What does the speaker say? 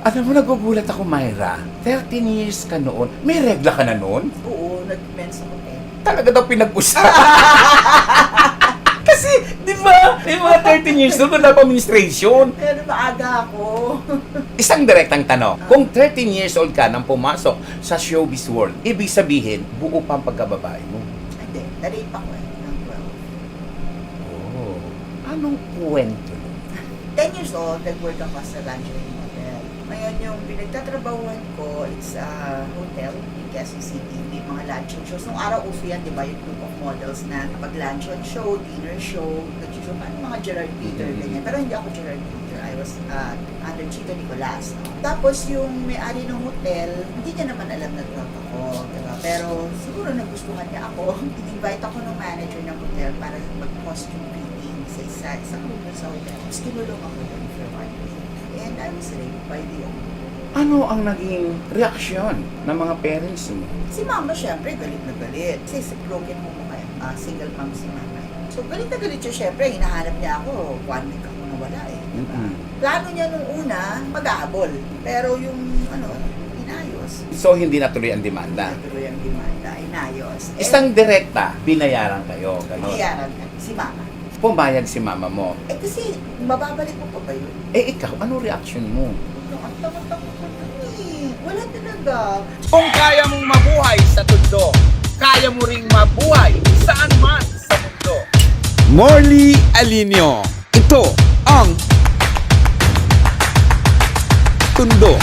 Alam mo, nagugulat ako, Myra. 13 years ka noon. May regla ka na noon? Oo, nag-mensa ko eh. Talaga daw pinag-usapan. Kasi, di ba, may mga 13 years doon, wala pa administration. Pero maaga ako. Isang direktang tanong, kung 13 years old ka nang pumasok sa showbiz world, ibig sabihin, buo pa ang pagkababae mo. Hindi, na-rape ako eh, ng 12. Oh, anong kwento? 10 years old, nag-work ako sa lingerie model. Ngayon, yung pinagtatrabahuhan ko, it's a hotel in Quezon City. May mga luncheon shows. Nung araw, uso yan, di ba? Yung group of models na pag luncheon show, dinner show, nag-show pa, mga Gerard Peter, ganyan. Pero hindi ako Gerard Peter. I was under Chito Nicolas. No? Tapos yung may-ari ng hotel, hindi niya naman alam na drug ako. Diba? Pero siguro nagustuhan niya ako. In-invite ako ng manager ng hotel para mag-costume fitting sa isang room sa hotel. Tapos kinulong ako doon for 1 week. And I was raped by the owner. Ano ang naging reaksyon ng mga parents mo? Si mama, syempre, galit na galit. Kasi broken home ako, single mom si mama. So, galit na galit siya, syempre, hinahanap niya ako. 1 week ako nawala eh. Plano niya nung una, mag-aabol. Pero yung, inayos. So, hindi natuloy ang demanda. Natuloy ang demanda, inayos. Isang direkta, binayaran kayo. Ganon. Binayaran ka, si mama. Pumayag si mama mo. Eh kasi, mababalik mo pa ba yun? Eh, ikaw, ano reaction mo? Ang takot-takot ko na eh. Wala talaga. Kung kaya mong mabuhay sa mundo, kaya mo ring mabuhay saan man sa mundo. Morley Alinio. Ito ang Tundo.